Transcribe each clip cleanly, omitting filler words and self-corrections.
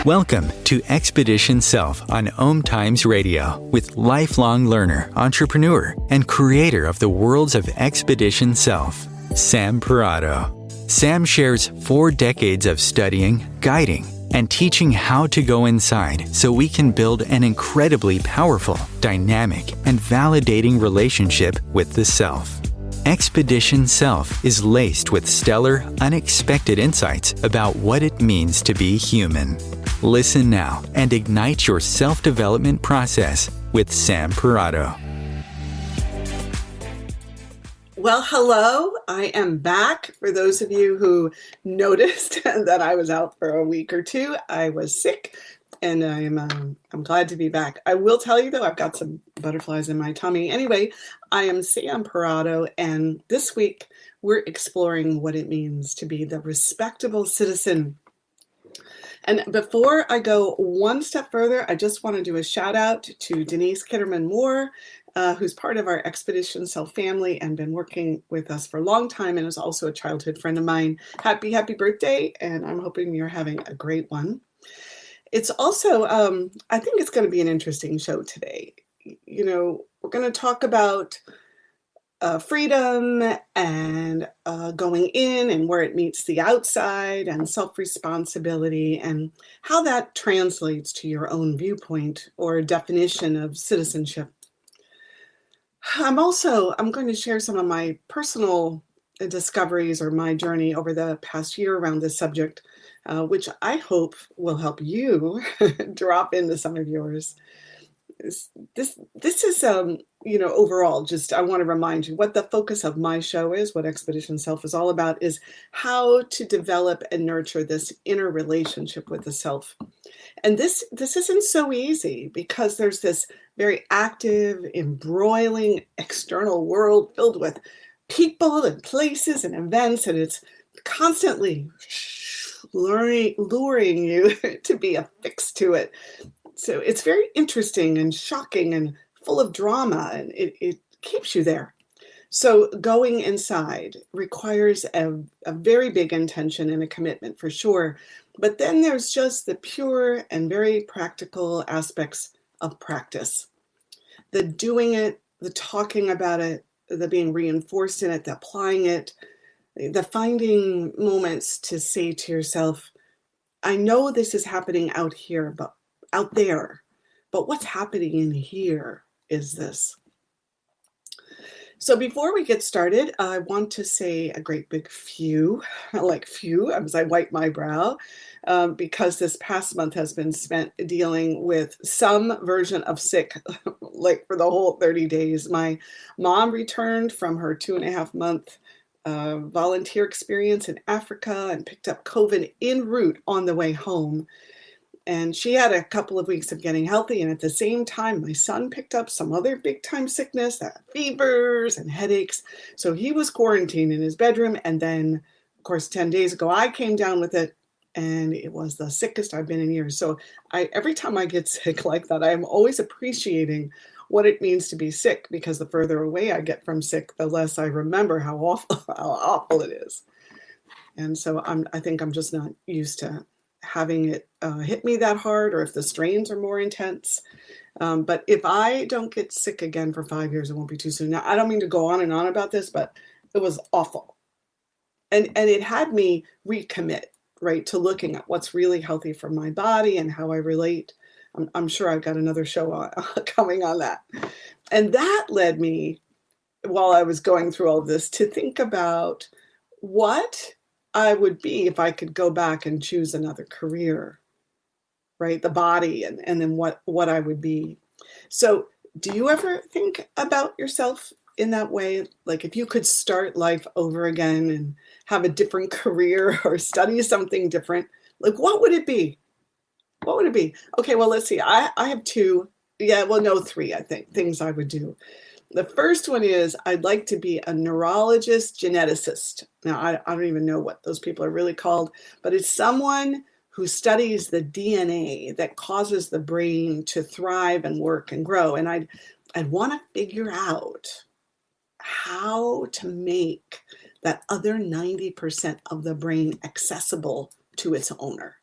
Welcome to Expedition Self on OMTimes Radio with lifelong learner, entrepreneur, and creator of the worlds of Expedition Self, Sam Parrotto. Sam shares 4 decades of studying, guiding, and teaching how to go inside so we can build an incredibly powerful, dynamic, and validating relationship with the self. Expedition Self is laced with stellar, unexpected insights about what it means to be human. Listen now and ignite your self-development process with Sam Parrotto. Well, hello. I am back. For those of you who noticed that I was out for a week or two, I was sick, and I'm glad to be back. I will tell you, though, I've got some butterflies in my tummy. Anyway, I am Sam Parrotto, and this week we're exploring what it means to be the respectable citizen. And before I go one step further, I just want to do a shout out to Denise Kitterman-Moore, who's part of our Expedition Self family and been working with us for a long time and is also a childhood friend of mine. Happy birthday, and I'm hoping you're having a great one. It's also, I think it's going to be an interesting show today. You know, we're going to talk about freedom and going in and where it meets the outside and self-responsibility and how that translates to your own viewpoint or definition of citizenship. I'm going to share some of my personal discoveries or my journey over the past year around this subject, which I hope will help you drop into some of yours. This is, overall, just I want to remind you what the focus of my show is, what Expedition Self is all about, is how to develop and nurture this inner relationship with the self. And this isn't so easy because there's this very active, embroiling external world filled with people and places and events, and it's constantly luring you to be affixed to it. So it's very interesting and shocking and full of drama, and it keeps you there. So going inside requires a very big intention and a commitment for sure. But then there's just the pure and very practical aspects of practice. The doing it, the talking about it, the being reinforced in it, the applying it, the finding moments to say to yourself, I know this is happening out here, but out there, but what's happening in here is this. So before we get started, I want to say a great big phew, as I wipe my brow, because this past month has been spent dealing with some version of sick, like for the whole 30 days. My mom returned from her 2.5-month volunteer experience in Africa and picked up COVID en route on the way home. And she had a couple of weeks of getting healthy. And at the same time, my son picked up some other big time sickness, fevers and headaches. So he was quarantined in his bedroom. And then, of course, 10 days ago, I came down with it. And it was the sickest I've been in years. So every time I get sick like that, I'm always appreciating what it means to be sick, because the further away I get from sick, the less I remember how awful it is. And so I think I'm just not used to having it hit me that hard, or if the strains are more intense. But if I don't get sick again for 5 years, it won't be too soon. Now, I don't mean to go on and on about this, but it was awful. And it had me recommit, right, to looking at what's really healthy for my body and how I relate. I'm sure I've got another show coming on that. And that led me, while I was going through all of this, to think about what I would be if I could go back and choose another career, right? The body, and then what I would be. So do you ever think about yourself in that way? Like if you could start life over again and have a different career or study something different, like what would it be? What would it be? Okay, well, let's see. I have 3, I think, things I would do. The first one is I'd like to be a neurologist geneticist. Now, I don't even know what those people are really called, but it's someone who studies the DNA that causes the brain to thrive and work and grow. And I'd want to figure out how to make that other 90% of the brain accessible to its owner.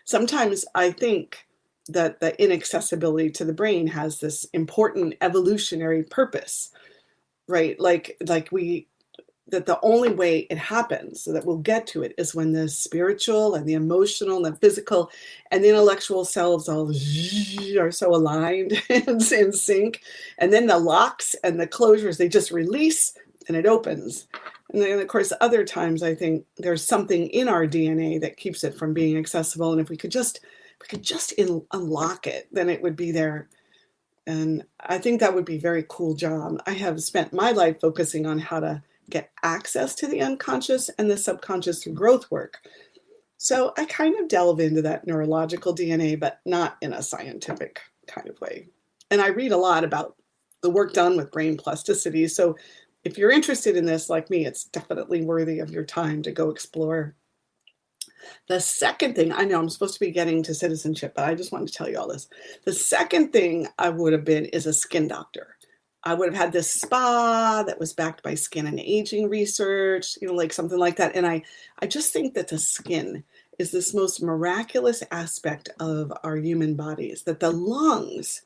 Sometimes I think that the inaccessibility to the brain has this important evolutionary purpose, right? Like we that the only way it happens, so that we'll get to it, is when the spiritual and the emotional and the physical and the intellectual selves all are so aligned and in sync. And then the locks and the closures, they just release and it opens. And then, of course, other times I think there's something in our DNA that keeps it from being accessible. And if we could just unlock it, then it would be there. And I think that would be a very cool job. I have spent my life focusing on how to get access to the unconscious and the subconscious through growth work. So I kind of delve into that neurological DNA, but not in a scientific kind of way. And I read a lot about the work done with brain plasticity. So if you're interested in this, like me, it's definitely worthy of your time to go explore. The second thing, I know I'm supposed to be getting to citizenship, but I just wanted to tell you all this. The second thing I would have been is a skin doctor. I would have had this spa that was backed by skin and aging research, like something like that. And I just think that the skin is this most miraculous aspect of our human bodies, that the lungs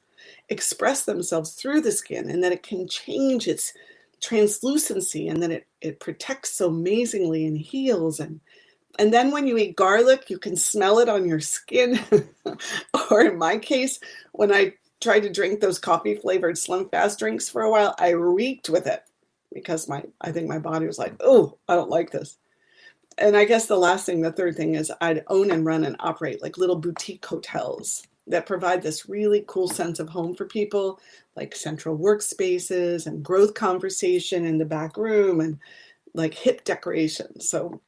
express themselves through the skin and that it can change its translucency and that it protects so amazingly and heals. And then when you eat garlic, you can smell it on your skin. Or in my case, when I tried to drink those coffee-flavored Slim Fast drinks for a while, I reeked with it because I think my body was like, oh, I don't like this. And I guess the third thing is I'd own and run and operate like little boutique hotels that provide this really cool sense of home for people, like central workspaces and growth conversation in the back room and like hip decorations. So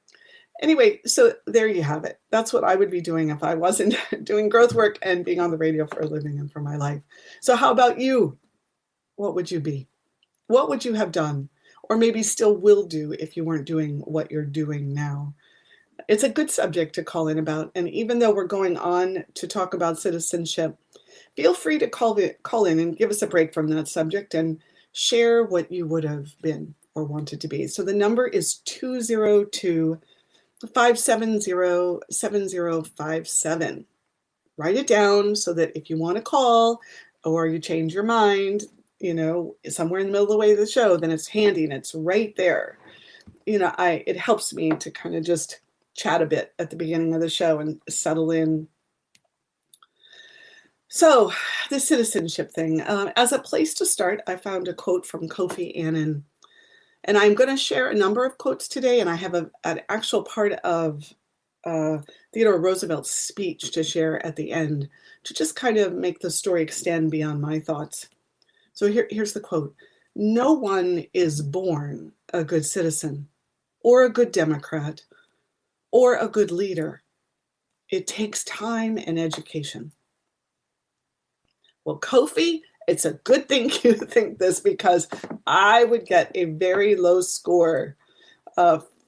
anyway, so there you have it. That's what I would be doing if I wasn't doing growth work and being on the radio for a living and for my life. So how about you? What would you be? What would you have done? Or maybe still will do if you weren't doing what you're doing now? It's a good subject to call in about. And even though we're going on to talk about citizenship, feel free to call in and give us a break from that subject and share what you would have been or wanted to be. So the number is 202 570-7057. Write it down so that if you want to call or you change your mind, somewhere in the middle of the way of the show, then it's handy and it's right there. It helps me to kind of just chat a bit at the beginning of the show and settle in. So the citizenship thing, as a place to start, I found a quote from Kofi Annan. And I'm going to share a number of quotes today, and I have an actual part of Theodore Roosevelt's speech to share at the end to just kind of make the story extend beyond my thoughts. So here's the quote. No one is born a good citizen or a good Democrat or a good leader. It takes time and education. Well, Kofi, it's a good thing you think this because I would get a very low score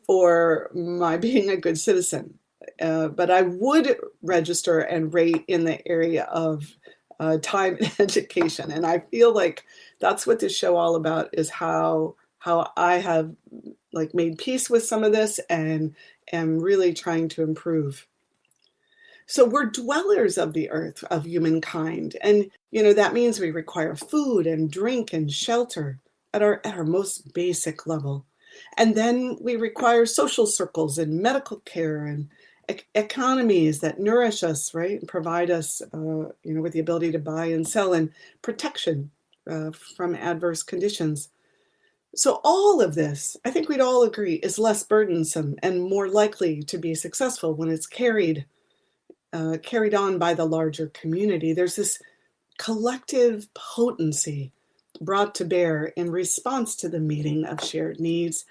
for my being a good citizen. But I would register and rate in the area of time and education. And I feel like that's what this show all about is how I have like made peace with some of this and am really trying to improve. So we're dwellers of the earth, of humankind. And, that means we require food and drink and shelter at our most basic level. And then we require social circles and medical care and economies that nourish us, right? And provide us, with the ability to buy and sell and protection from adverse conditions. So all of this, I think we'd all agree, is less burdensome and more likely to be successful when it's carried on by the larger community. There's this collective potency brought to bear in response to the meeting of shared needs.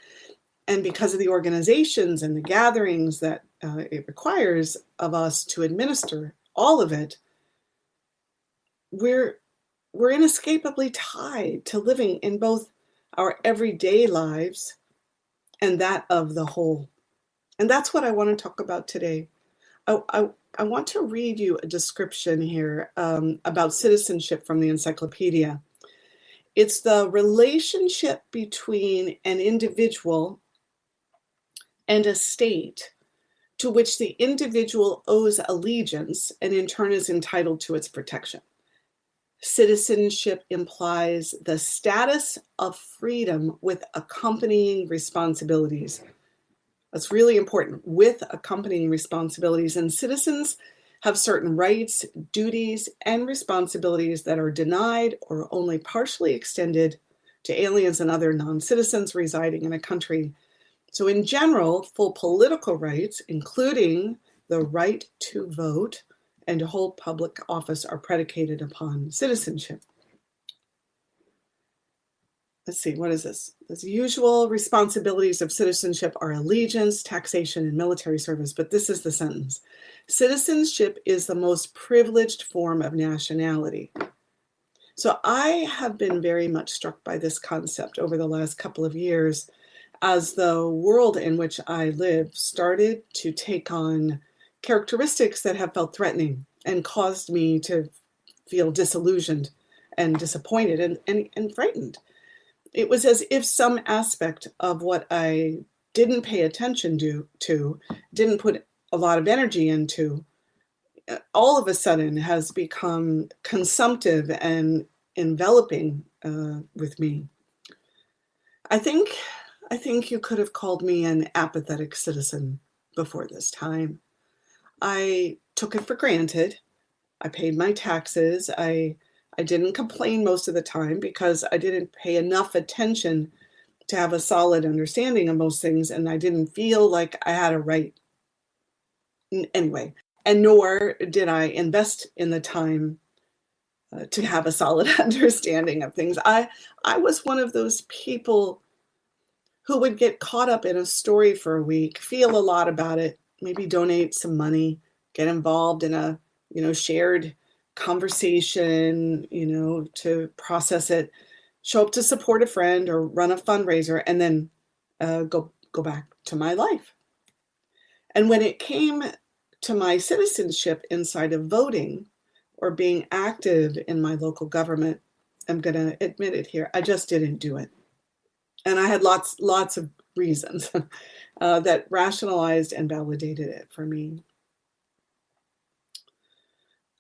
And because of the organizations and the gatherings that it requires of us to administer all of it, we're inescapably tied to living in both our everyday lives and that of the whole. And that's what I want to talk about today. I want to read you a description here about citizenship from the encyclopedia. It's the relationship between an individual and a state to which the individual owes allegiance and in turn is entitled to its protection. Citizenship implies the status of freedom with accompanying responsibilities. That's really important, with accompanying responsibilities. And citizens have certain rights, duties, and responsibilities that are denied or only partially extended to aliens and other non-citizens residing in a country. So in general, full political rights, including the right to vote and to hold public office, are predicated upon citizenship. Let's see, what is this? The usual responsibilities of citizenship are allegiance, taxation, and military service, but this is the sentence. Citizenship is the most privileged form of nationality. So I have been very much struck by this concept over the last couple of years as the world in which I live started to take on characteristics that have felt threatening and caused me to feel disillusioned and disappointed and frightened. It was as if some aspect of what I didn't pay attention to, didn't put a lot of energy into, all of a sudden has become consumptive and enveloping with me. I think you could have called me an apathetic citizen before this time. I took it for granted. I paid my taxes. I didn't complain most of the time because I didn't pay enough attention to have a solid understanding of most things, and I didn't feel like I had a right anyway. And nor did I invest in the time to have a solid understanding of things. I was one of those people who would get caught up in a story for a week, feel a lot about it, maybe donate some money, get involved in a shared conversation, to process it, show up to support a friend or run a fundraiser, and then go back to my life. And when it came to my citizenship inside of voting or being active in my local government, I'm going to admit it here, I just didn't do it. And I had lots of reasons that rationalized and validated it for me.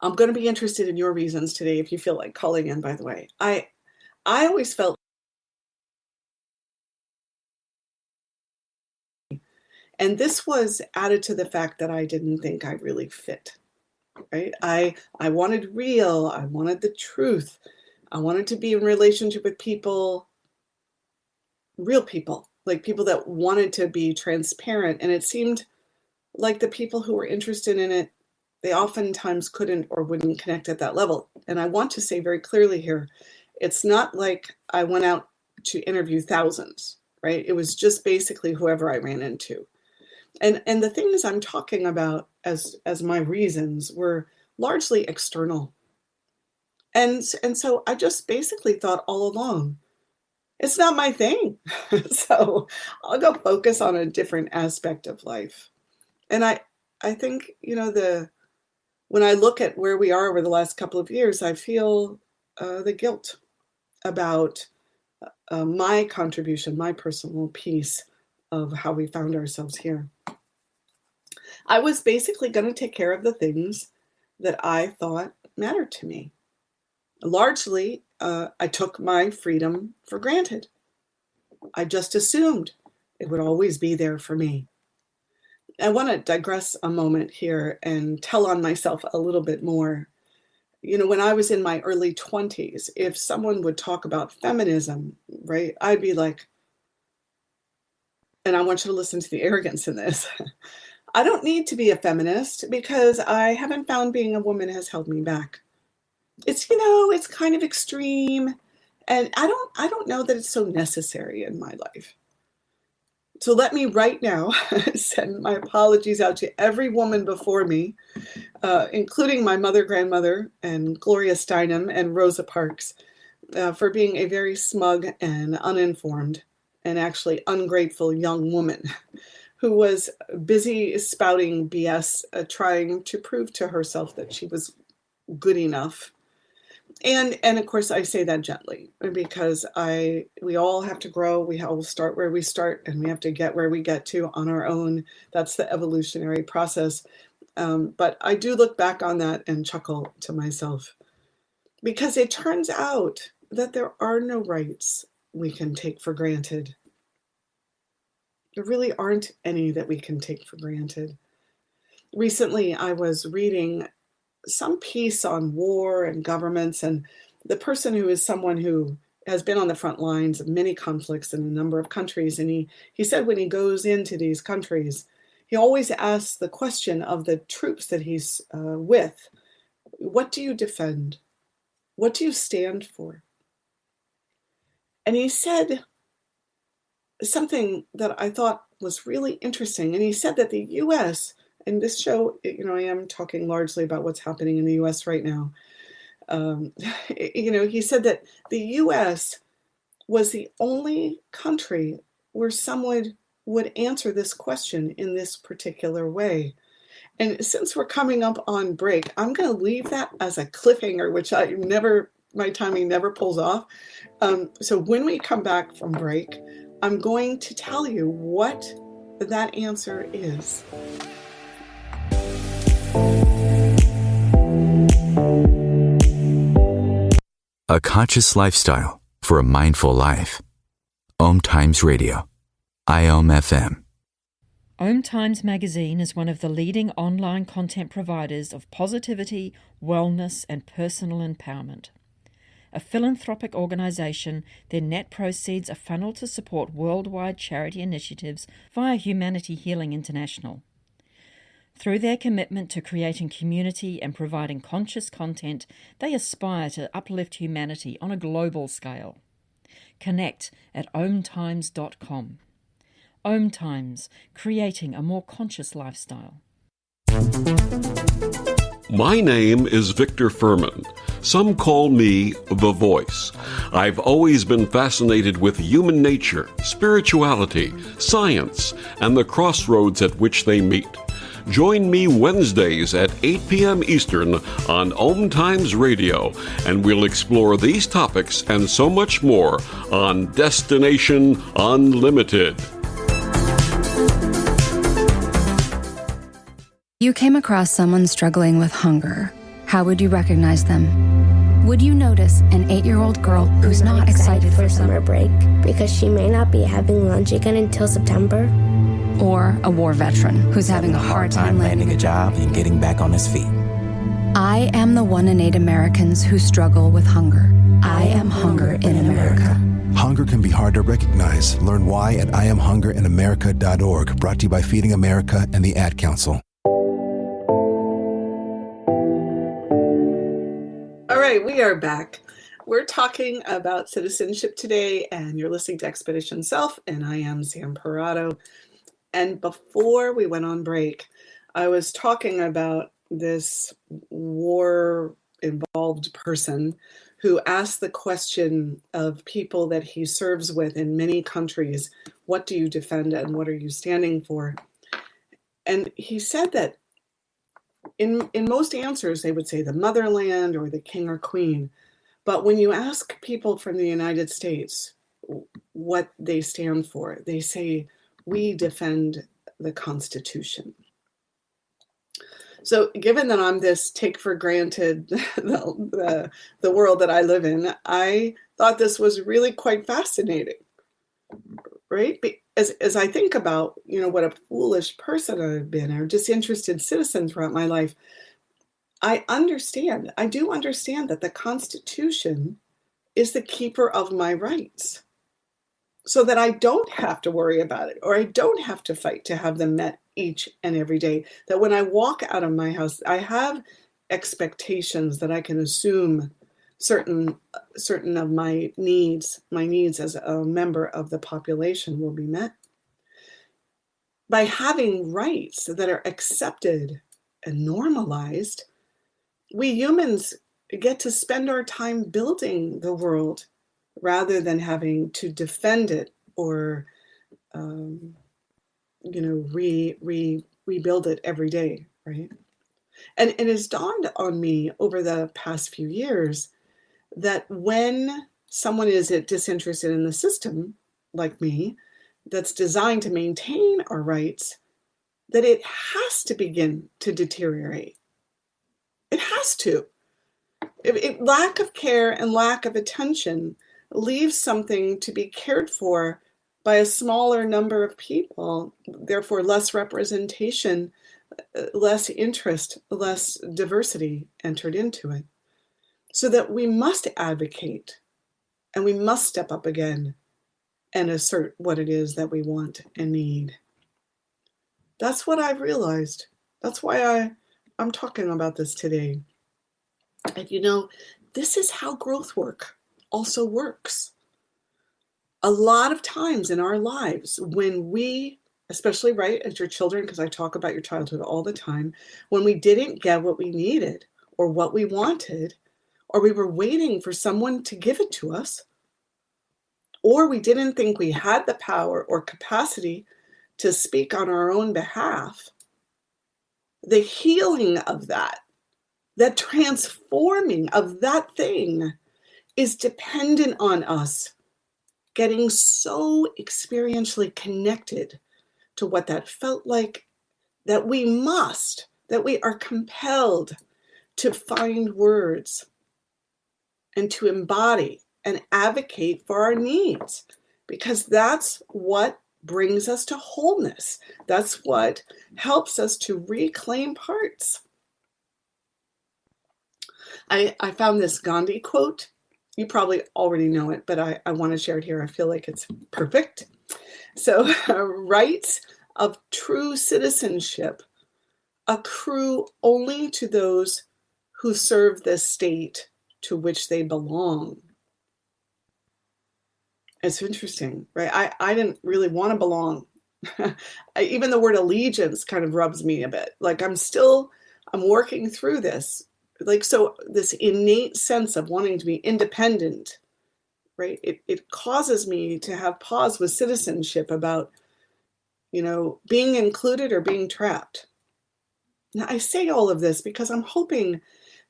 I'm going to be interested in your reasons today if you feel like calling in, by the way. I always felt, and this was added to the fact that I didn't think I really fit, right? I wanted real, I wanted the truth. I wanted to be in relationship with people, real people, like people that wanted to be transparent. And it seemed like the people who were interested in it, they oftentimes couldn't or wouldn't connect at that level. And I want to say very clearly here, it's not like I went out to interview thousands, right? It was just basically whoever I ran into. And the things I'm talking about as my reasons were largely external. And so I just basically thought all along, it's not my thing. So I'll go focus on a different aspect of life. And I think, when I look at where we are over the last couple of years, I feel the guilt about my contribution, my personal piece of how we found ourselves here. I was basically going to take care of the things that I thought mattered to me. Largely, I took my freedom for granted. I just assumed it would always be there for me. I want to digress a moment here and tell on myself a little bit more. When I was in my early 20s, if someone would talk about feminism, right, I'd be like, and I want you to listen to the arrogance in this. I don't need to be a feminist because I haven't found being a woman has held me back. It's, it's kind of extreme. And I don't know that it's so necessary in my life. So let me right now send my apologies out to every woman before me, including my mother, grandmother, and Gloria Steinem and Rosa Parks, for being a very smug and uninformed and actually ungrateful young woman who was busy spouting BS, trying to prove to herself that she was good enough. And of course, I say that gently because we all have to grow. We all start where we start, and we have to get where we get to on our own. That's the evolutionary process. But I do look back on that and chuckle to myself because it turns out that there are no rights we can take for granted. There really aren't any that we can take for granted. Recently, I was reading some piece on war and governments, and the person who is someone who has been on the front lines of many conflicts in a number of countries, and he said when he goes into these countries, he always asks the question of the troops that he's with, what do you defend? What do you stand for? And he said something that I thought was really interesting. And he said that the US, and this show, I am talking largely about what's happening in the US right now. He said that the US was the only country where someone would answer this question in this particular way. And since we're coming up on break, I'm going to leave that as a cliffhanger, which my timing never pulls off. So when we come back from break, I'm going to tell you what that answer is. A conscious lifestyle for a mindful life. OMTimes Radio. IOM FM. OMTimes magazine is one of the leading online content providers of positivity, wellness, and personal empowerment. A philanthropic organisation, their net proceeds are funneled to support worldwide charity initiatives via Humanity Healing International. Through their commitment to creating community and providing conscious content, they aspire to uplift humanity on a global scale. Connect at omtimes.com. OMTimes, creating a more conscious lifestyle. My name is Victor Furman. Some call me The Voice. I've always been fascinated with human nature, spirituality, science, and the crossroads at which they meet. Join me Wednesdays at 8 p.m. Eastern on OMTimes Radio, and we'll explore these topics and so much more on Destination Unlimited. You came across someone struggling with hunger. How would you recognize them? Would you notice an 8-year-old girl who's not excited for summer break because she may not be having lunch again until September? Or a war veteran who's having a hard time landing a job and getting back on his feet? I am the 1 in 8 Americans who struggle with hunger. I am hunger in America. Hunger can be hard to recognize. Learn why at IamHungerInAmerica.org. Brought to you by Feeding America and the Ad Council. All right, we are back. We're talking about citizenship today, and you're listening to Expedition Self, and I am Sam Parrotto. And before we went on break, I was talking about this war-involved person who asked the question of people that he serves with in many countries, what do you defend and what are you standing for? And he said that in most answers, they would say the motherland or the king or queen. But when you ask people from the United States what they stand for, they say, we defend the Constitution. So given that I'm this take for granted the world that I live in, I thought this was really quite fascinating, right? As I think about, what a foolish person I've been, or disinterested citizen throughout my life, I do understand that the Constitution is the keeper of my rights, so that I don't have to worry about it, or I don't have to fight to have them met each and every day. That when I walk out of my house, I have expectations that I can assume certain of my needs as a member of the population will be met. By having rights that are accepted and normalized, we humans get to spend our time building the world rather than having to defend it or, rebuild it every day, right? And it has dawned on me over the past few years that when someone is disinterested in the system, like me, that's designed to maintain our rights, that it has to begin to deteriorate. It has to. Lack of care and lack of attention leaves something to be cared for by a smaller number of people, therefore less representation, less interest, less diversity entered into it. So that we must advocate and we must step up again and assert what it is that we want and need. That's what I've realized. That's why I'm talking about this today. And this is how growth work also works. A lot of times in our lives when we, especially right as your children, because I talk about your childhood all the time, when we didn't get what we needed or what we wanted, or we were waiting for someone to give it to us, or we didn't think we had the power or capacity to speak on our own behalf, the healing of that transforming of that thing is dependent on us getting so experientially connected to what that felt like that we are compelled to find words and to embody and advocate for our needs, because that's what brings us to wholeness. That's what helps us to reclaim parts. I found this Gandhi quote. You probably already know it, but I want to share it here. I feel like it's perfect. So, rights of true citizenship accrue only to those who serve the state to which they belong. It's interesting, right? I didn't really want to belong. Even the word allegiance kind of rubs me a bit. Like I'm working through this. Like, so this innate sense of wanting to be independent, right? It causes me to have pause with citizenship about, being included or being trapped. Now, I say all of this because I'm hoping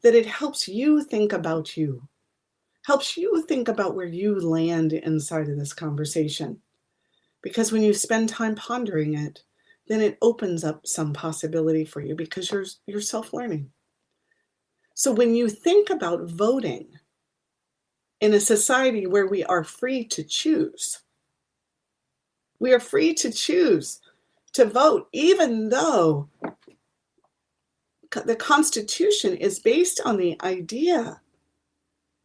that it helps you think about you, helps you think about where you land inside of this conversation. Because when you spend time pondering it, then it opens up some possibility for you because you're self-learning. So when you think about voting in a society where we are free to choose, we are free to choose to vote, even though the Constitution is based on the idea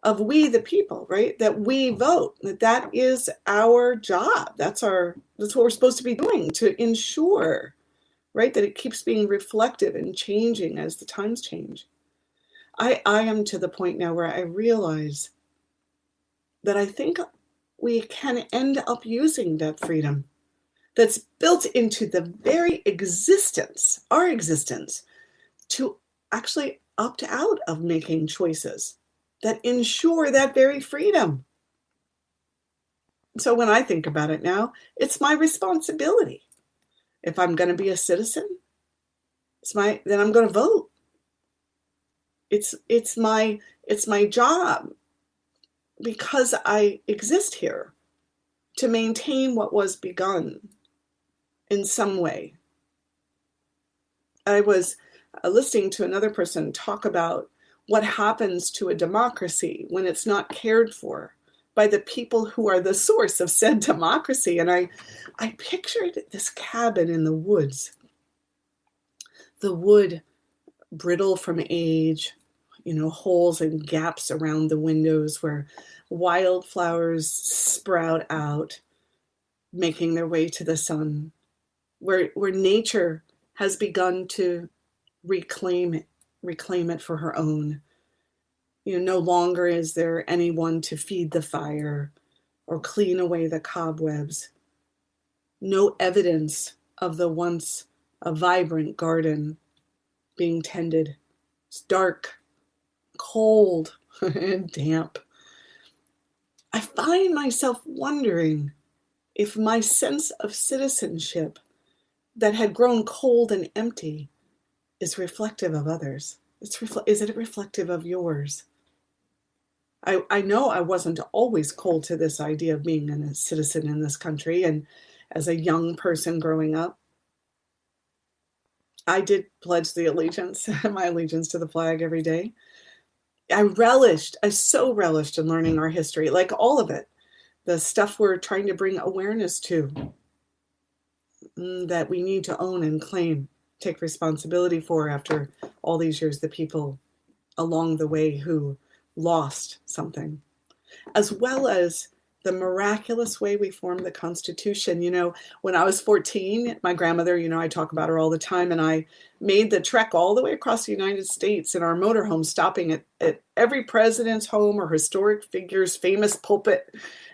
of we the people, right? That we vote, that is our job. That's what we're supposed to be doing to ensure, right, that it keeps being reflective and changing as the times change. I am to the point now where I realize that I think we can end up using that freedom that's built into the very existence, our existence, to actually opt out of making choices that ensure that very freedom. So when I think about it now, it's my responsibility. If I'm going to be a citizen, then I'm going to vote. It's my job, because I exist here, to maintain what was begun in some way. I was listening to another person talk about what happens to a democracy when it's not cared for by the people who are the source of said democracy. And I pictured this cabin in the woods, the wood brittle from age, holes and gaps around the windows where wildflowers sprout out, making their way to the sun, where nature has begun to reclaim it for her own. No longer is there anyone to feed the fire or clean away the cobwebs. No evidence of the once a vibrant garden being tended. It's dark, cold, and damp. I find myself wondering if my sense of citizenship that had grown cold and empty is reflective of others. Is it reflective of yours? I know I wasn't always cold to this idea of being a citizen in this country. And as a young person growing up, I did pledge the allegiance, my allegiance to the flag every day. I so relished in learning our history, like all of it, the stuff we're trying to bring awareness to, that we need to own and claim, take responsibility for after all these years, the people along the way who lost something, as well as the miraculous way we formed the Constitution. When I was 14, my grandmother, I talk about her all the time, and I made the trek all the way across the United States in our motorhome, stopping at every president's home or historic figure's famous pulpit,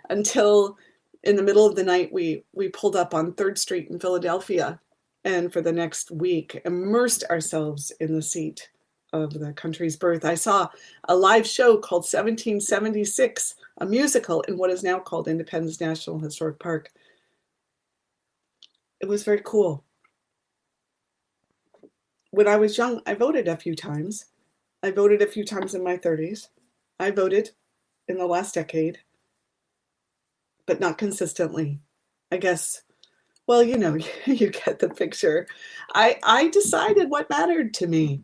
until in the middle of the night, we pulled up on 3rd Street in Philadelphia, and for the next week, immersed ourselves in the seat of the country's birth. I saw a live show called 1776, a musical in what is now called Independence National Historic Park. It was very cool. When I was young, I voted a few times. I voted a few times in my 30s. I voted in the last decade, but not consistently. I guess, well, you get the picture. I decided what mattered to me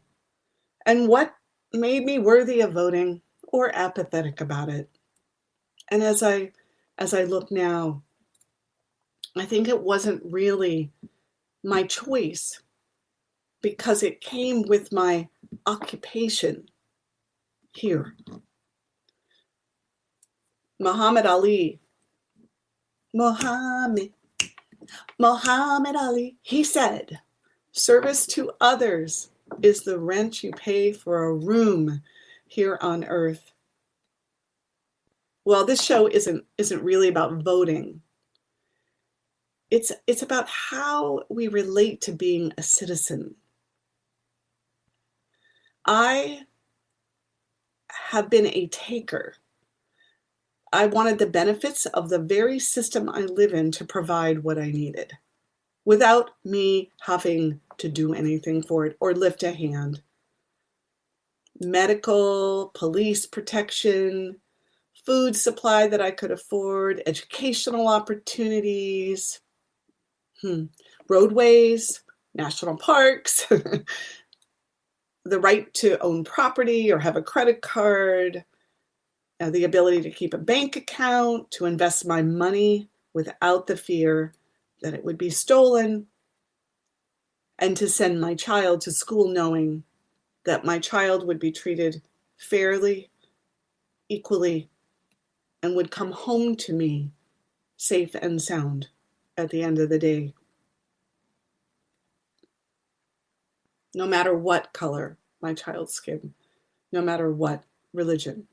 and what made me worthy of voting or apathetic about it. And as I look now, I think it wasn't really my choice, because it came with my occupation here. Muhammad Ali, Muhammad Ali, he said, "Service to others is the rent you pay for a room here on earth." Well, this show isn't really about voting. It's about how we relate to being a citizen. I have been a taker. I wanted the benefits of the very system I live in to provide what I needed, without me having to do anything for it or lift a hand. Medical, police protection, food supply that I could afford, educational opportunities, roadways, national parks, the right to own property or have a credit card, the ability to keep a bank account, to invest my money without the fear that it would be stolen, and to send my child to school knowing that my child would be treated fairly, equally, and would come home to me safe and sound at the end of the day. No matter what color my child's skin, no matter what religion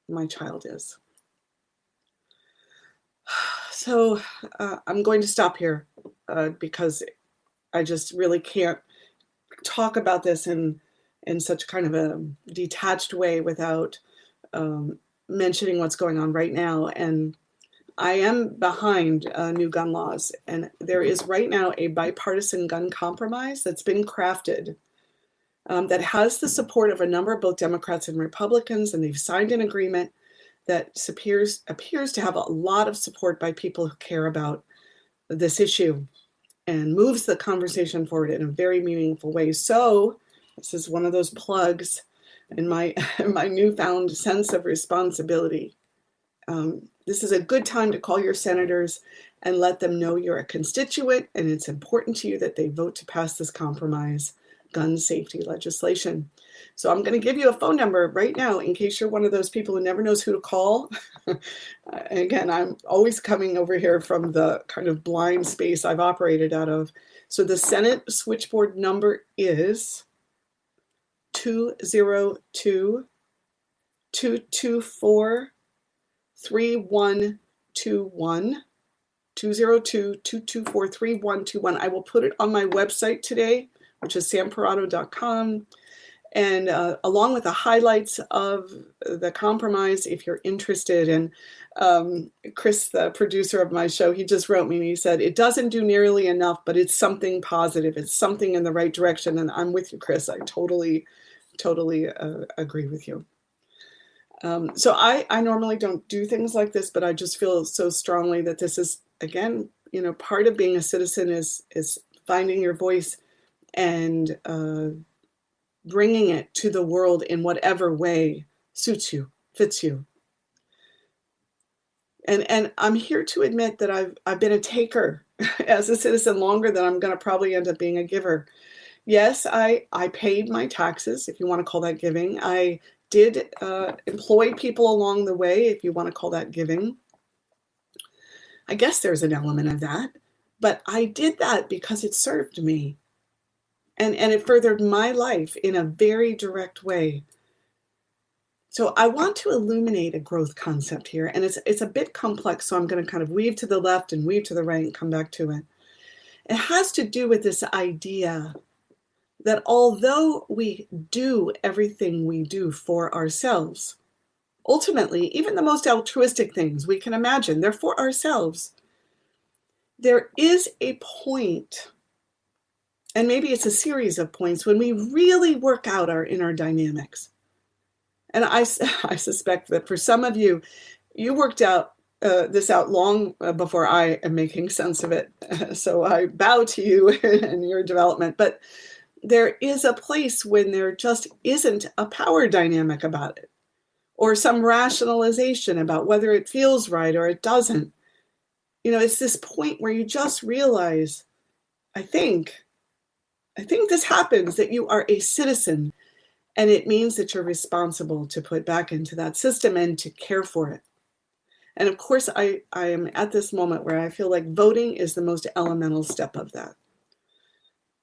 my child is. So I'm going to stop here because I just really can't talk about this in such kind of a detached way without mentioning what's going on right now. And I am behind new gun laws, and there is right now a bipartisan gun compromise that's been crafted that has the support of a number of both Democrats and Republicans, and they've signed an agreement that appears to have a lot of support by people who care about this issue and moves the conversation forward in a very meaningful way. So this is one of those plugs in my newfound sense of responsibility. This is a good time to call your senators and let them know you're a constituent and it's important to you that they vote to pass this compromise gun safety legislation. So I'm going to give you a phone number right now in case you're one of those people who never knows who to call. Again, I'm always coming over here from the kind of blind space I've operated out of. So the Senate switchboard number is 202-224-3121. 202-224-3121. I will put it on my website today, which is samparrotto.com, and along with the highlights of the compromise, if you're interested. And Chris, the producer of my show, he just wrote me and he said, it doesn't do nearly enough, but it's something positive. It's something in the right direction. And I'm with you, Chris. I totally agree with you. So I normally don't do things like this, but I just feel so strongly that this is, again, part of being a citizen is finding your voice and bringing it to the world in whatever way suits you, fits you. And I'm here to admit that I've been a taker as a citizen longer than I'm going to probably end up being a giver. Yes, I paid my taxes, if you want to call that giving. I did employ people along the way, if you want to call that giving. I guess there's an element of that, but I did that because it served me. And it furthered my life in a very direct way. So I want to illuminate a growth concept here, and it's a bit complex, so I'm going to kind of weave to the left and weave to the right and come back to it. It has to do with this idea that although we do everything we do for ourselves, ultimately, even the most altruistic things we can imagine, they're for ourselves. There is a point, and maybe it's a series of points, when we really work out our inner dynamics. And I suspect that for some of you, you worked this out long before I am making sense of it. So I bow to you in your development. But there is a place when there just isn't a power dynamic about it, or some rationalization about whether it feels right or it doesn't. It's this point where you just realize, I think this happens, that you are a citizen, and it means that you're responsible to put back into that system and to care for it. And of course, I am at this moment where I feel like voting is the most elemental step of that.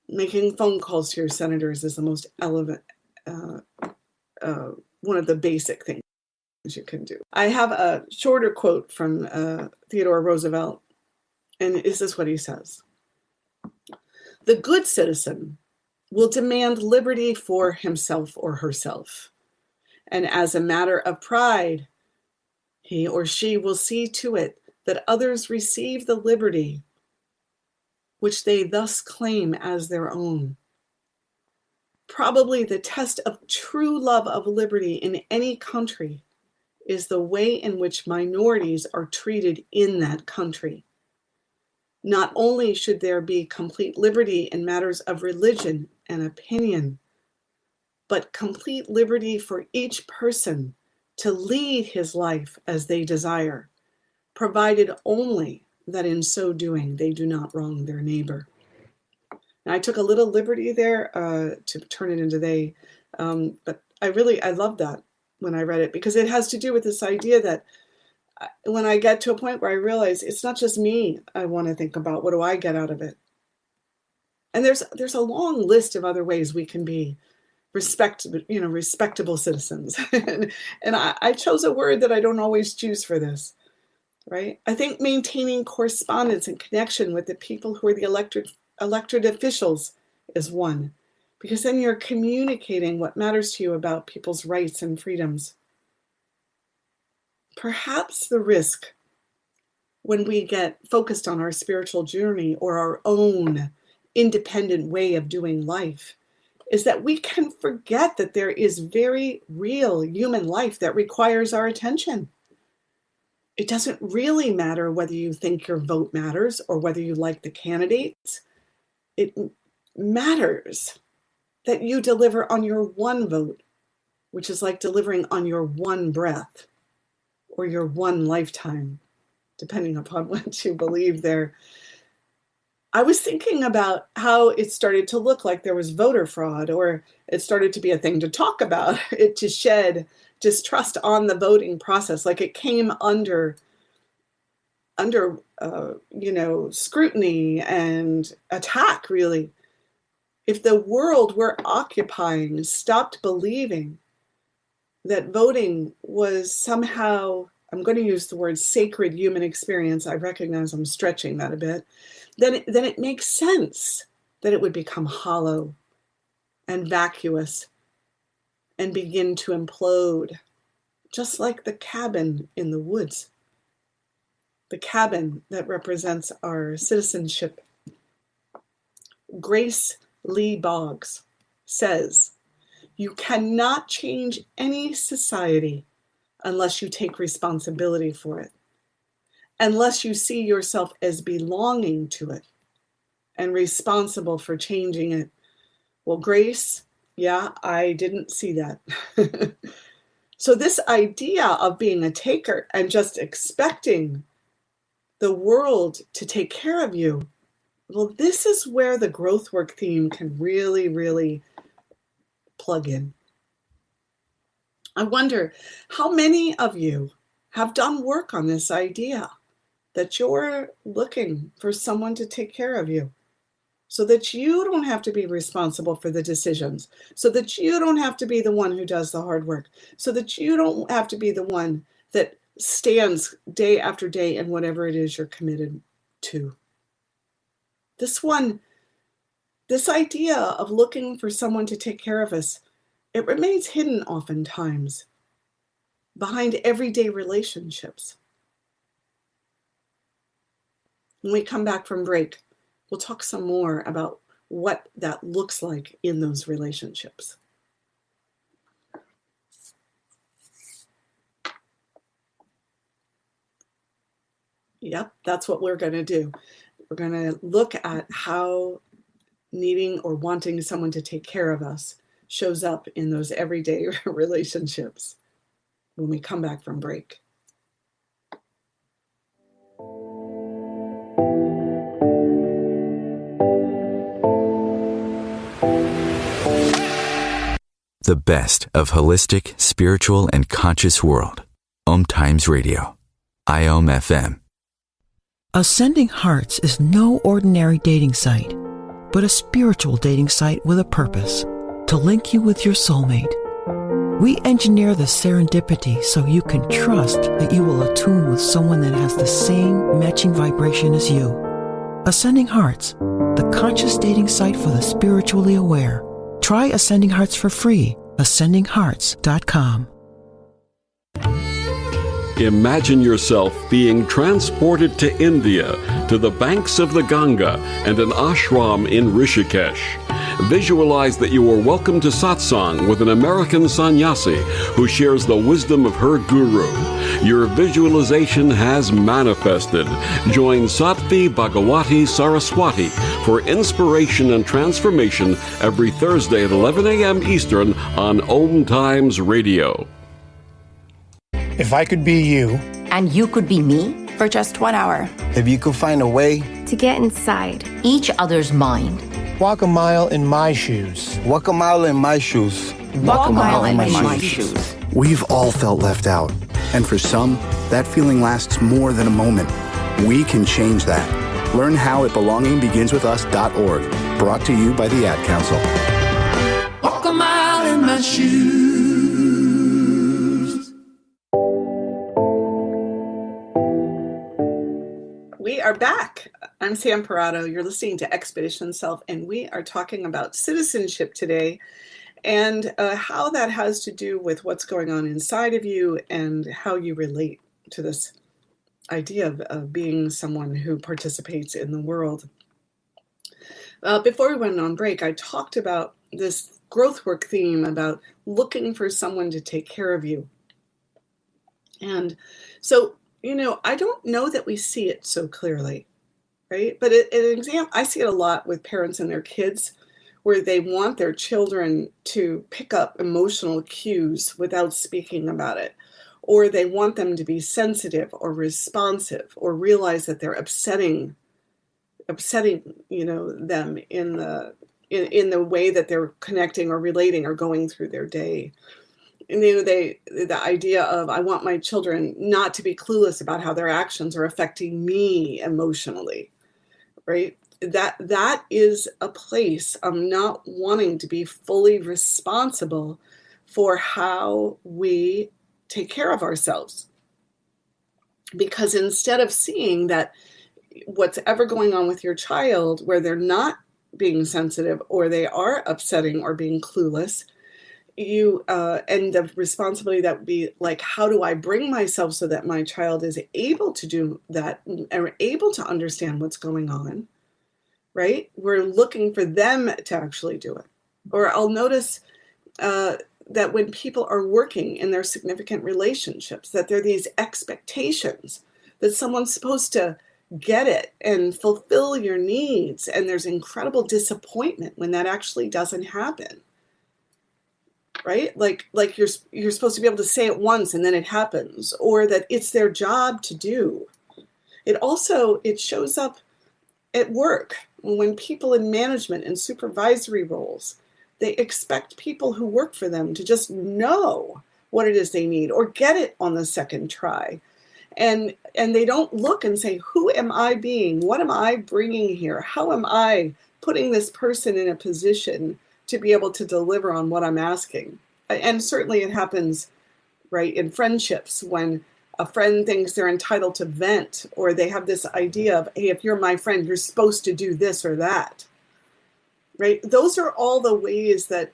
Making phone calls to your senators is the most one of the basic things you can do. I have a shorter quote from Theodore Roosevelt, and this is what he says. The good citizen will demand liberty for himself or herself, and as a matter of pride, he or she will see to it that others receive the liberty which they thus claim as their own. Probably the test of true love of liberty in any country is the way in which minorities are treated in that country. Not only should there be complete liberty in matters of religion and opinion, but complete liberty for each person to lead his life as they desire, provided only that in so doing they do not wrong their neighbor. Now, I took a little liberty there to turn it into they, but I love that when I read it, because it has to do with this idea that when I get to a point where I realize it's not just me I want to think about, what do I get out of it? And there's a long list of other ways we can be respectable citizens. and I chose a word that I don't always choose for this, right? I think maintaining correspondence and connection with the people who are the elected officials is one, because then you're communicating what matters to you about people's rights and freedoms. Perhaps the risk when we get focused on our spiritual journey or our own independent way of doing life is that we can forget that there is very real human life that requires our attention. It doesn't really matter whether you think your vote matters or whether you like the candidates. It matters that you deliver on your one vote, which is like delivering on your one breath or your one lifetime, depending upon what you believe there. I was thinking about how it started to look like there was voter fraud, or it started to be a thing to talk about, it to shed distrust on the voting process, like it came under scrutiny and attack, really. If the world we're occupying stopped believing that voting was somehow, I'm going to use the word sacred human experience, I recognize I'm stretching that a bit, then it makes sense that it would become hollow and vacuous and begin to implode, just like the cabin in the woods, the cabin that represents our citizenship. Grace Lee Boggs says, "You cannot change any society unless you take responsibility for it, unless you see yourself as belonging to it and responsible for changing it. Well, Grace, yeah, I didn't see that. So this idea of being a taker and just expecting the world to take care of you, well, this is where the growth work theme can really, really plug in. I wonder how many of you have done work on this idea that you're looking for someone to take care of you so that you don't have to be responsible for the decisions, so that you don't have to be the one who does the hard work, so that you don't have to be the one that stands day after day in whatever it is you're committed to. This idea of looking for someone to take care of us, it remains hidden oftentimes behind everyday relationships. When we come back from break, we'll talk some more about what that looks like in those relationships. Yep, that's what we're going to do. We're going to look at how needing or wanting someone to take care of us shows up in those everyday relationships when we come back from break. The best of holistic, spiritual, and conscious world. OMTimes Radio. IOM FM. Ascending Hearts is no ordinary dating site, but a spiritual dating site with a purpose, to link you with your soulmate. We engineer the serendipity so you can trust that you will attune with someone that has the same matching vibration as you. Ascending Hearts, the conscious dating site for the spiritually aware. Try Ascending Hearts for free. AscendingHearts.com. Imagine yourself being transported to India, to the banks of the Ganga and an ashram in Rishikesh. Visualize that you are welcome to satsang with an American sannyasi who shares the wisdom of her guru. Your visualization has manifested. Join Sattvi Bhagawati Saraswati for inspiration and transformation every Thursday at 11 a.m. Eastern on OMTimes Radio. If I could be you, and you could be me, for just 1 hour, if you could find a way to get inside each other's mind, walk a mile in my shoes. Walk a mile in my shoes. Walk a mile in my shoes. We've all felt left out, and for some, that feeling lasts more than a moment. We can change that. Learn how at belongingbeginswithus.org. Brought to you by the Ad Council. Walk a mile in my shoes. We are back. I'm Sam Parrotto. You're listening to Expedition Self, and we are talking about citizenship today and how that has to do with what's going on inside of you and how you relate to this idea of being someone who participates in the world. Before we went on break, I talked about this growth work theme about looking for someone to take care of you. And so, I don't know that we see it so clearly, right? But an example, I see it a lot with parents and their kids, where they want their children to pick up emotional cues without speaking about it, or they want them to be sensitive or responsive, or realize that they're upsetting, them in the way that they're connecting or relating or going through their day. And the idea of, I want my children not to be clueless about how their actions are affecting me emotionally, right? That is a place of not wanting to be fully responsible for how we take care of ourselves. Because instead of seeing that what's ever going on with your child, where they're not being sensitive or they are upsetting or being clueless, you and the responsibility that would be like, how do I bring myself so that my child is able to do that and able to understand what's going on, right? We're looking for them to actually do it. Or I'll notice that when people are working in their significant relationships, that there are these expectations that someone's supposed to get it and fulfill your needs. And there's incredible disappointment when that actually doesn't happen. Right? Like you're supposed to be able to say it once and then it happens, or that it's their job to do. It shows up at work when people in management and supervisory roles, they expect people who work for them to just know what it is they need or get it on the second try. And they don't look and say, who am I being? What am I bringing here? How am I putting this person in a position to be able to deliver on what I'm asking? And certainly it happens, right, in friendships when a friend thinks they're entitled to vent, or they have this idea of, hey, if you're my friend, you're supposed to do this or that, right? Those are all the ways that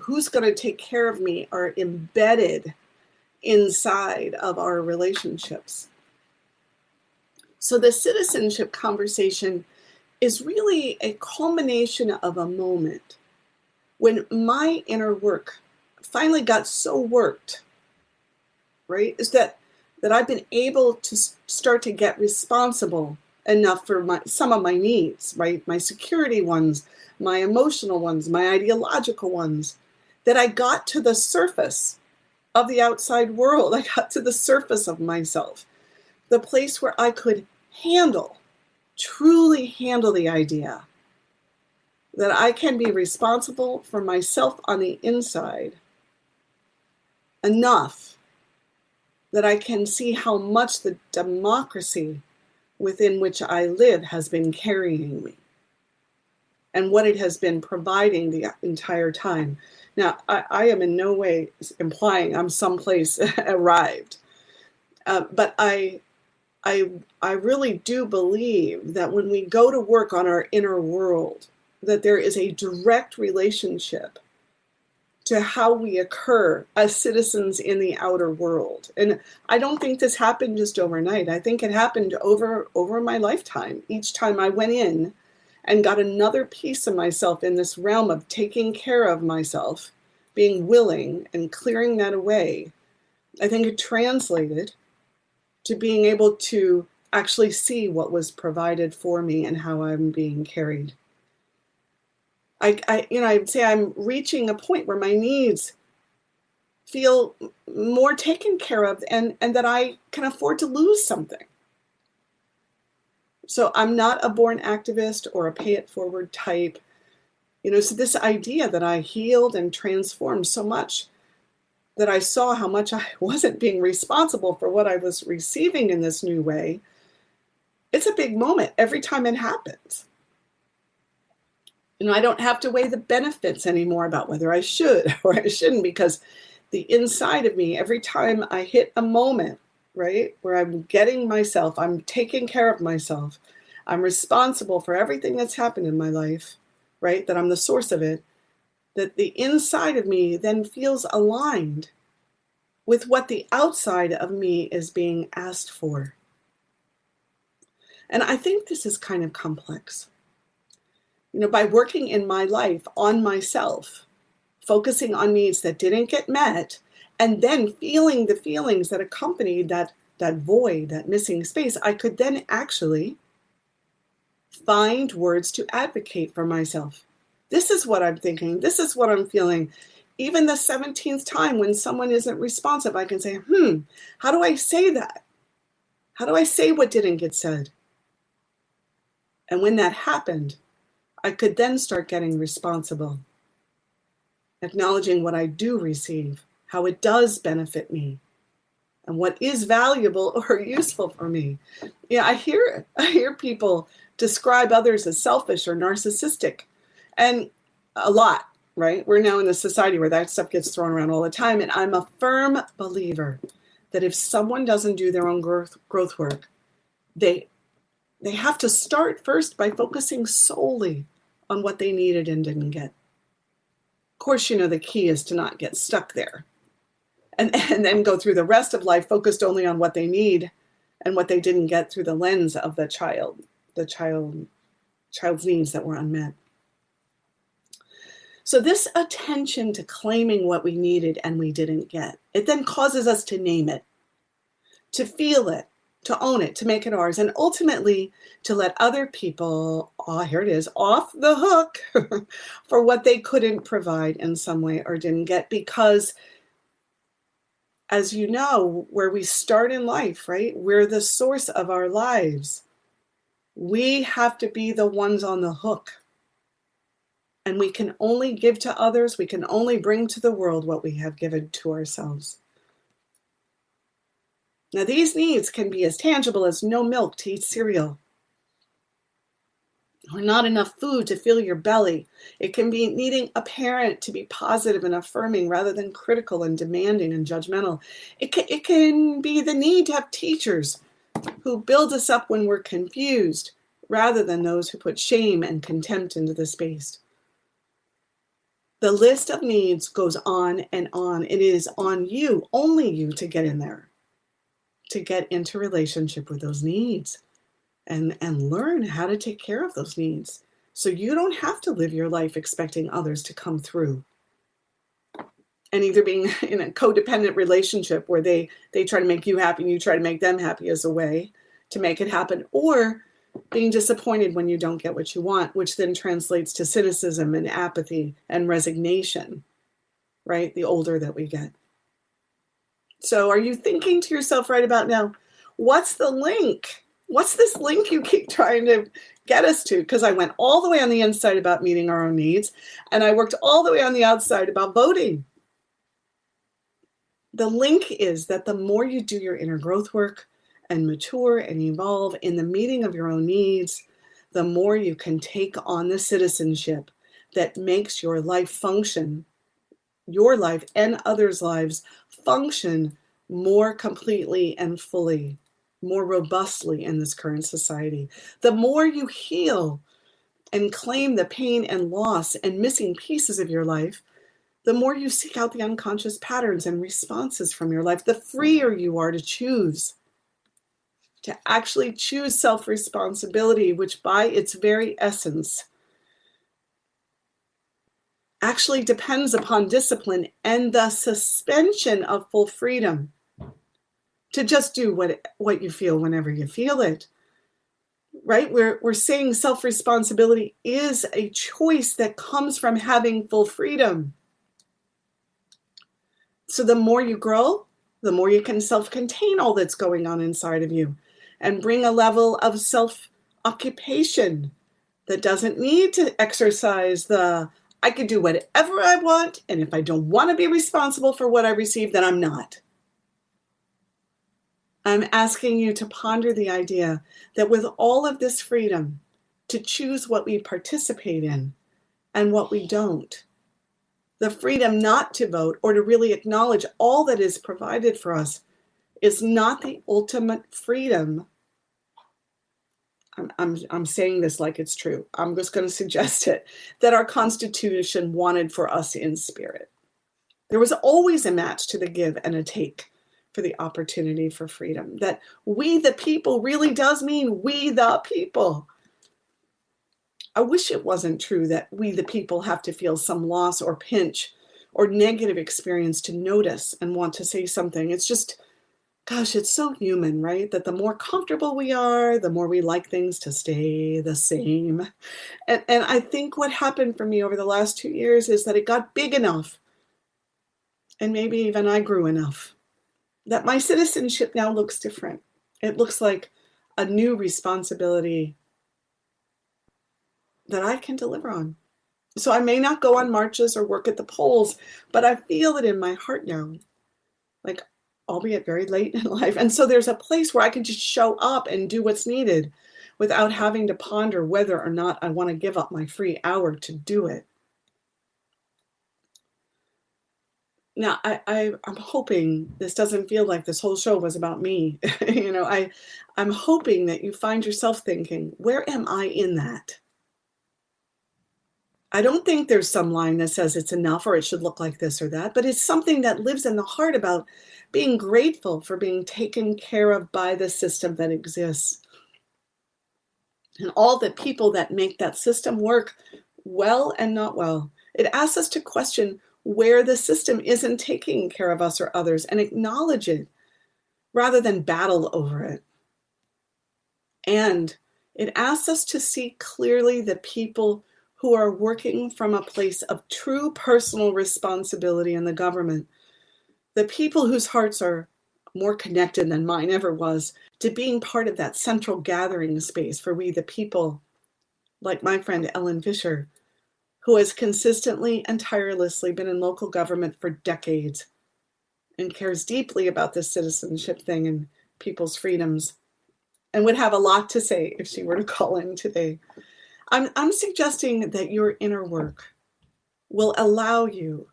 who's going to take care of me are embedded inside of our relationships. So the citizenship conversation is really a culmination of a moment when my inner work finally got so worked, right? Is that I've been able to start to get responsible enough for some of my needs, right? My security ones, my emotional ones, my ideological ones, that I got to the surface of the outside world. I got to the surface of myself, the place where I could truly handle the idea that I can be responsible for myself on the inside enough that I can see how much the democracy within which I live has been carrying me and what it has been providing the entire time. Now, I am in no way implying I'm someplace arrived, but I really do believe that when we go to work on our inner world, that there is a direct relationship to how we occur as citizens in the outer world. And I don't think this happened just overnight. I think it happened over my lifetime. Each time I went in and got another piece of myself in this realm of taking care of myself, being willing and clearing that away, I think it translated to being able to actually see what was provided for me and how I'm being carried. I'd say I'm reaching a point where my needs feel more taken care of and that I can afford to lose something. So I'm not a born activist or a pay it forward type. So this idea that I healed and transformed so much that I saw how much I wasn't being responsible for what I was receiving in this new way, it's a big moment every time it happens. I don't have to weigh the benefits anymore about whether I should or I shouldn't, because the inside of me, every time I hit a moment, right, where I'm getting myself, I'm taking care of myself, I'm responsible for everything that's happened in my life, right, that I'm the source of it, that the inside of me then feels aligned with what the outside of me is being asked for. And I think this is kind of complex. By working in my life on myself, focusing on needs that didn't get met, and then feeling the feelings that accompanied that void, that missing space, I could then actually find words to advocate for myself. This is what I'm thinking. This is what I'm feeling. Even the 17th time when someone isn't responsive, I can say, how do I say that? How do I say what didn't get said? And when that happened, I could then start getting responsible, acknowledging what I do receive, how it does benefit me, and what is valuable or useful for me. I hear people describe others as selfish or narcissistic, and a lot, right? We're now in a society where that stuff gets thrown around all the time, and I'm a firm believer that if someone doesn't do their own growth work, they have to start first by focusing solely on what they needed and didn't get. Of course, the key is to not get stuck there and then go through the rest of life focused only on what they need and what they didn't get through the lens of the child's needs that were unmet. So this attention to claiming what we needed and we didn't get, it then causes us to name it, to feel it, to own it, to make it ours, and ultimately to let other people, here it is, off the hook for what they couldn't provide in some way or didn't get. Because, as you know, where we start in life, right? We're the source of our lives. We have to be the ones on the hook. And we can only give to others, we can only bring to the world what we have given to ourselves. Now, these needs can be as tangible as no milk to eat cereal, or not enough food to fill your belly. It can be needing a parent to be positive and affirming rather than critical and demanding and judgmental. It can be the need to have teachers who build us up when we're confused, rather than those who put shame and contempt into the space. The list of needs goes on and on. It is on you, only you, to get in there, to get into relationship with those needs and learn how to take care of those needs. So you don't have to live your life expecting others to come through. And either being in a codependent relationship where they try to make you happy and you try to make them happy as a way to make it happen, or being disappointed when you don't get what you want, which then translates to cynicism and apathy and resignation, right? The older that we get. So are you thinking to yourself right about now, what's the link? What's this link you keep trying to get us to? Because I went all the way on the inside about meeting our own needs, and I worked all the way on the outside about voting. The link is that the more you do your inner growth work and mature and evolve in the meeting of your own needs, the more you can take on the citizenship that makes your life function, your life and others' lives function more completely and fully, more robustly in this current society. The more you heal and claim the pain and loss and missing pieces of your life, the more you seek out the unconscious patterns and responses from your life, the freer you are to choose. To actually choose self-responsibility, which by its very essence actually depends upon discipline and the suspension of full freedom to just do what you feel whenever you feel it, right? We're saying self-responsibility is a choice that comes from having full freedom. So the more you grow, the more you can self-contain all that's going on inside of you and bring a level of self-occupation that doesn't need to exercise I can do whatever I want, and if I don't want to be responsible for what I receive, then I'm not. I'm asking you to ponder the idea that with all of this freedom to choose what we participate in and what we don't, the freedom not to vote or to really acknowledge all that is provided for us is not the ultimate freedom. I'm saying this like it's true. I'm just going to suggest it, that our Constitution wanted for us in spirit. There was always a match to the give and a take for the opportunity for freedom. That we the people really does mean we the people. I wish it wasn't true that we the people have to feel some loss or pinch or negative experience to notice and want to say something. It's just, gosh, it's so human, right? That the more comfortable we are, the more we like things to stay the same. And I think what happened for me over the last 2 years is that it got big enough, and maybe even I grew enough, that my citizenship now looks different. It looks like a new responsibility that I can deliver on. So I may not go on marches or work at the polls, but I feel it in my heart now, like, albeit very late in life. And so there's a place where I can just show up and do what's needed without having to ponder whether or not I want to give up my free hour to do it. Now, I'm hoping this doesn't feel like this whole show was about me. I'm hoping that you find yourself thinking, where am I in that? I don't think there's some line that says it's enough or it should look like this or that, but it's something that lives in the heart about being grateful for being taken care of by the system that exists. And all the people that make that system work well and not well. It asks us to question where the system isn't taking care of us or others and acknowledge it rather than battle over it. And it asks us to see clearly the people who are working from a place of true personal responsibility in the government, the people whose hearts are more connected than mine ever was to being part of that central gathering space for we the people, like my friend Ellen Fisher, who has consistently and tirelessly been in local government for decades and cares deeply about this citizenship thing and people's freedoms, and would have a lot to say if she were to call in today. I'm suggesting that your inner work will allow you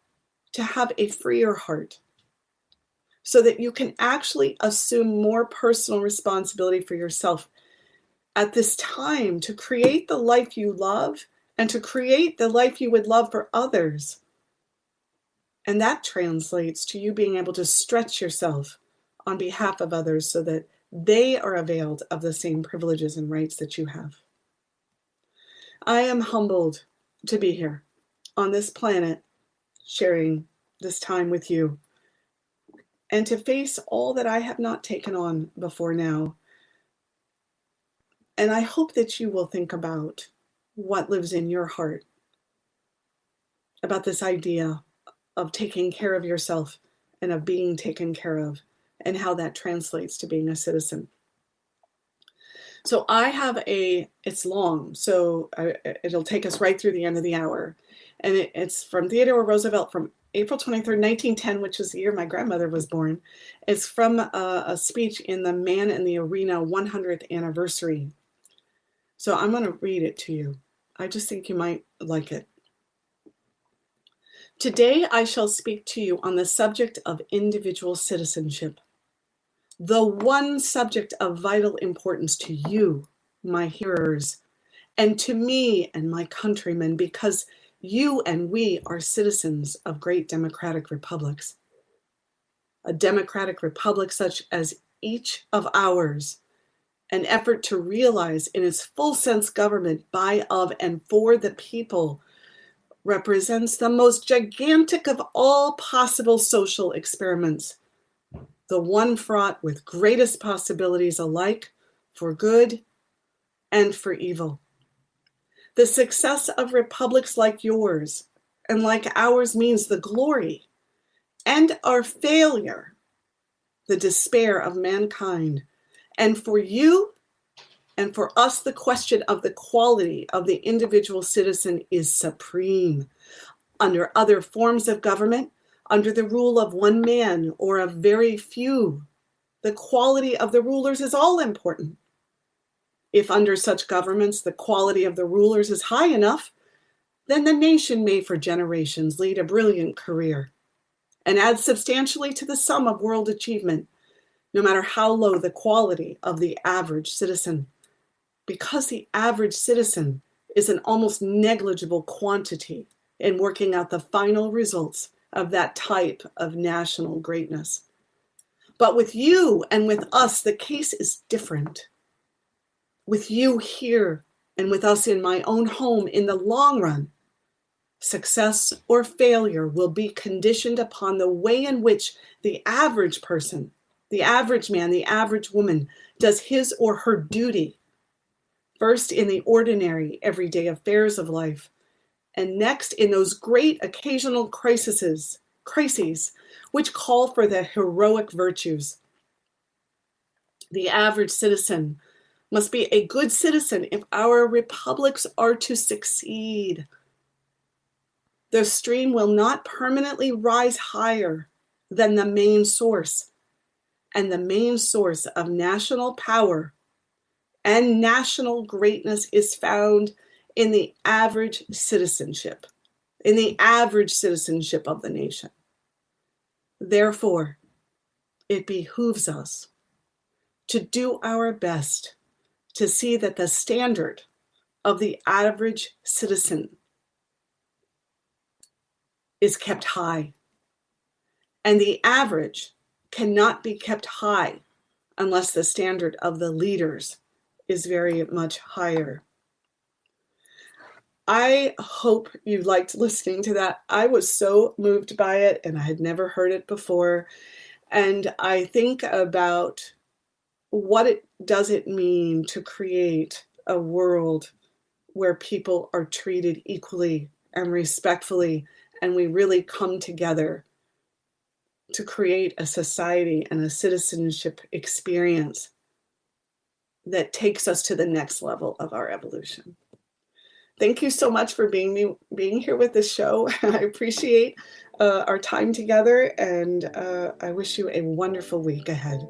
to have a freer heart so that you can actually assume more personal responsibility for yourself at this time to create the life you love and to create the life you would love for others. And that translates to you being able to stretch yourself on behalf of others so that they are availed of the same privileges and rights that you have. I am humbled to be here on this planet, sharing this time with you, and to face all that I have not taken on before now. And I hope that you will think about what lives in your heart about this idea of taking care of yourself and of being taken care of, and how that translates to being a citizen. So I have it's long, so it'll take us right through the end of the hour. And it's from Theodore Roosevelt from April 23rd, 1910, which is the year my grandmother was born. It's from a speech in the Man in the Arena 100th anniversary. So I'm going to read it to you. I just think you might like it. Today I shall speak to you on the subject of individual citizenship, the one subject of vital importance to you, my hearers, and to me and my countrymen, because you and we are citizens of great democratic republics. A democratic republic such as each of ours, an effort to realize in its full sense government by, of, and for the people, represents the most gigantic of all possible social experiments, the one fraught with greatest possibilities alike for good and for evil. The success of republics like yours and like ours means the glory and our failure, the despair of mankind. And for you and for us, the question of the quality of the individual citizen is supreme. Under other forms of government, under the rule of one man or of very few, the quality of the rulers is all important. If under such governments the quality of the rulers is high enough, then the nation may for generations lead a brilliant career and add substantially to the sum of world achievement, no matter how low the quality of the average citizen, because the average citizen is an almost negligible quantity in working out the final results of that type of national greatness. But with you and with us, the case is different. With you here and with us in my own home, in the long run, success or failure will be conditioned upon the way in which the average person, the average man, the average woman does his or her duty, first in the ordinary, everyday affairs of life, and next in those great occasional crises, which call for the heroic virtues. The average citizen must be a good citizen if our republics are to succeed. The stream will not permanently rise higher than the main source, and the main source of national power and national greatness is found in the average citizenship, of the nation. Therefore, it behooves us to do our best to see that the standard of the average citizen is kept high. And the average cannot be kept high unless the standard of the leaders is very much higher. I hope you liked listening to that. I was so moved by it, and I had never heard it before. And I think about what does it mean to create a world where people are treated equally and respectfully, and we really come together to create a society and a citizenship experience that takes us to the next level of our evolution. Thank you so much for being here with this show. I appreciate our time together, and I wish you a wonderful week ahead.